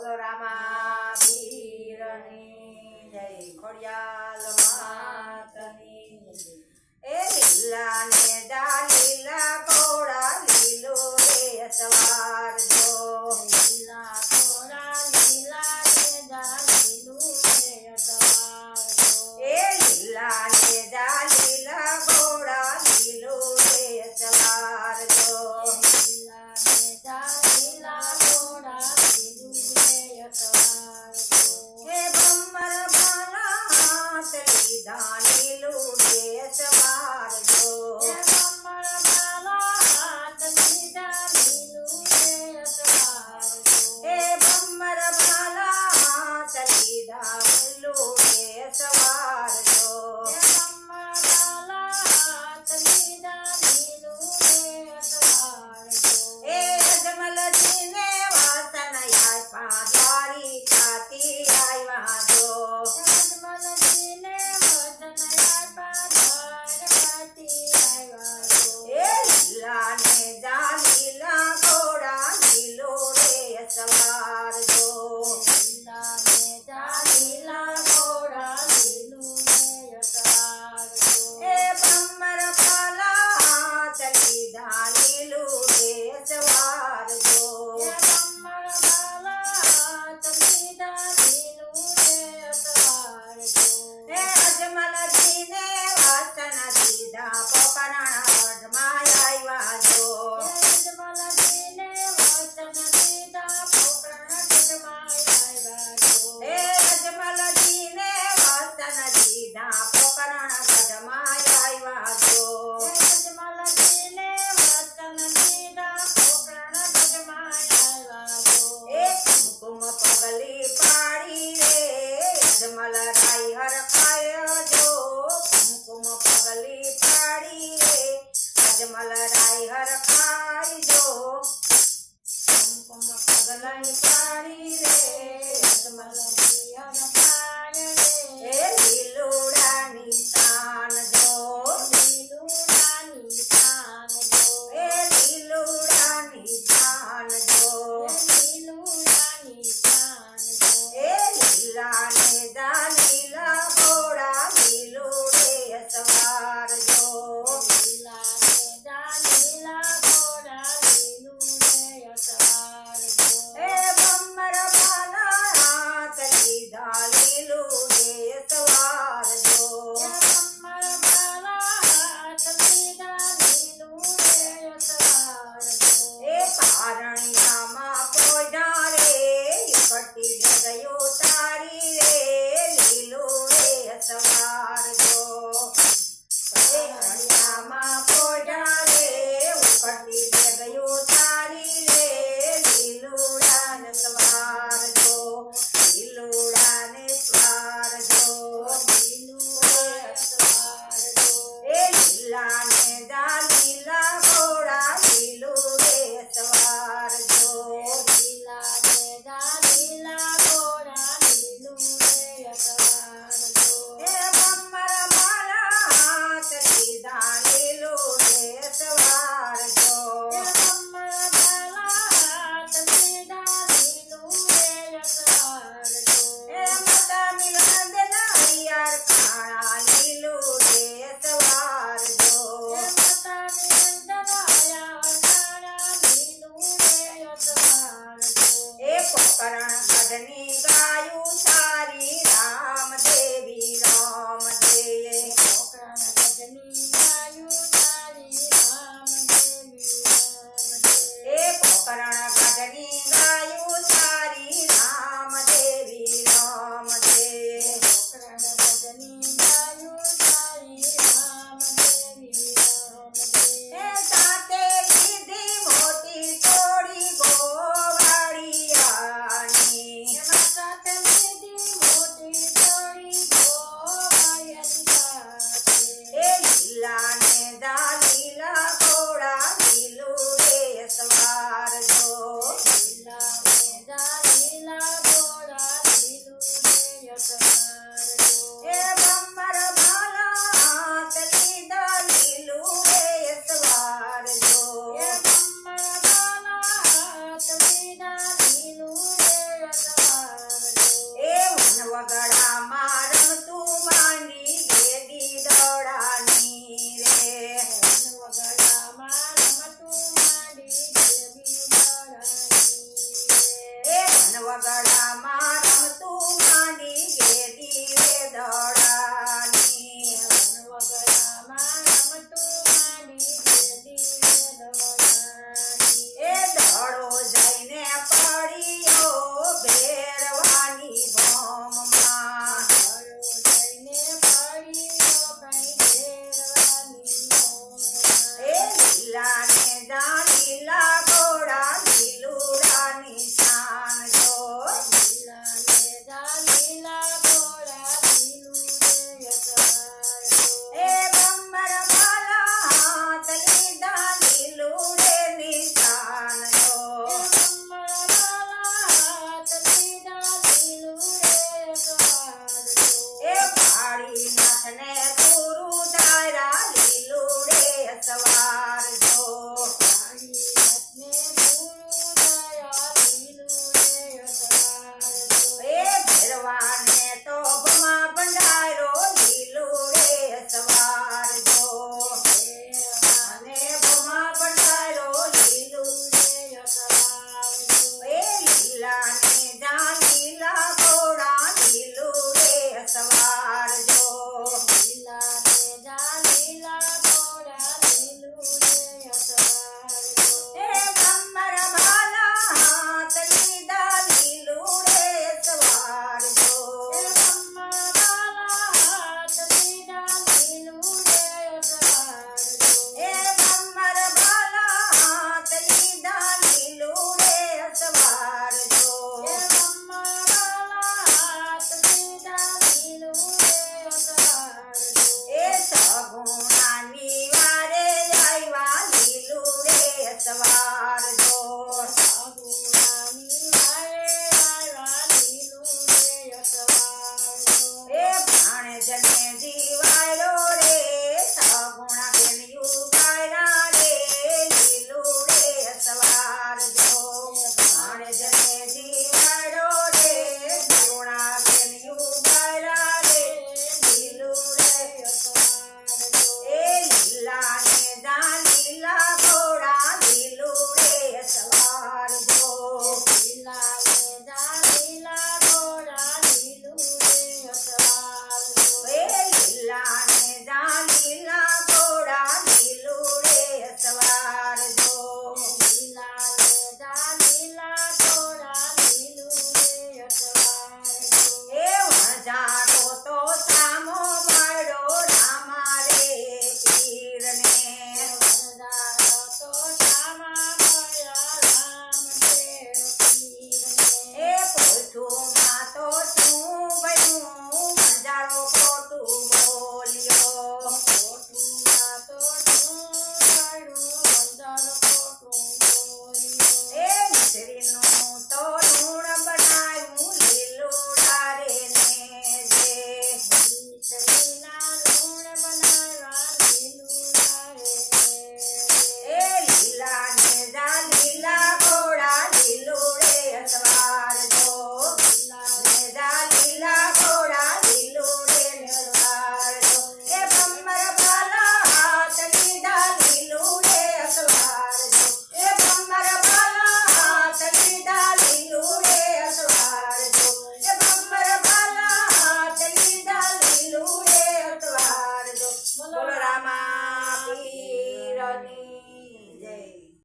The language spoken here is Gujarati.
બોલો રામા પીરની જય ખોડિયાલ માતની એ લીલા ને લીલા ઘોડા લીલો રે સવાર જો લીલા ઘોડા લીલા ને લીલું રે સવાર જો એ લીલા ને લીલા ઘોડા લીલો રે સવાર જો લીલા ને લીલા ઘોડા લીલું રે સવાર જો હે ભમર ભાલા હાથ લીધા લીલું રે સવાર જો કમળ બાલા હાથ લીધા લીલું રે સવાર જો હે ભમર ભાલા હાથ લીધા લીલું રે સવાર જો કમળ બાલા હાથ લીધા લીલું રે સવાર જો એ અજમલજીને વાસન આપ્યા દ્વારિકાથી આવ્યા જો અજમલજીને વચન આપ્યા દ્વારકાથી આવ્યા જો એ લીલા ને લીલા ઘોડા લીલો રે સવાર જો લીલા ને લીલા ઘોડા લીલું રે સવાર જો એ ભમર ભાલા હાથ લીધા લીલું રે સવાર જો કમળ બાલા હાથ લીધા લીલું રે સવાર જો હે અજમલજીને વાસન દીધા પોકરણ વડમાં આવ્યા જો અજમલજીને વચન દીધા પોકરણ ગઢમાં આવ્યા જો હે અજમલજીને વાસન દીધા પોકરણ વડમાં આવ્યા જો અજમલજીને વચન દીધા પોકરણ ગઢમાં આવ્યા જો એ કુમકુમ પગલી પાડી રે અજમલ રાઈ હરખાય જો કુમકુમ પગલી પાડી રે અજમલ રાઈ હરખાય જો કુમકુમ પગલી પાડી રે અજમલજી હરખાય રે એ લીલુડાની શાન જો લીલુડાની શાન જો એ લીલુડાની શાન જો લીલુડાની શાન જો એ લીલા ને લીલા ઘોડા લીલું રે સવાર જો લીલા ને લીલા ઘોડા લીલું રે સવાર જો એ ભમર ભાલા હાથ લીધા લીલું રે સવાર જો કમળ બાલા હાથ લીધા લીલું રે સવાર જો એ પારણિયામાં પોઢા રે કટી ગયો તારી રે લીલું રે સવાર જો એ પારણિયામાં પોઢા રે કટી ગયો તારી રે લીલુડા ને સવાર જો લીલુડા ને સવાર જો લીલું રે સવાર જો એ લીલા ને લીલા ઘોડા લીલું રે સવાર જો લીલા ને લીલા ઘોડા લીલું રે સવાર જો હે ભમર ભાલા હાથ લીધા લીલું રે સવાર જો કમળ બાલા હાથ લીધા લીલું રે સવાર જો હે માતા મિલન હૈયાર કાળા લીલું રે સવાર જો માતા નિરંજન આયા કાળા લીલું રે સવાર જો એ પોકરણ ગઢની ગાયું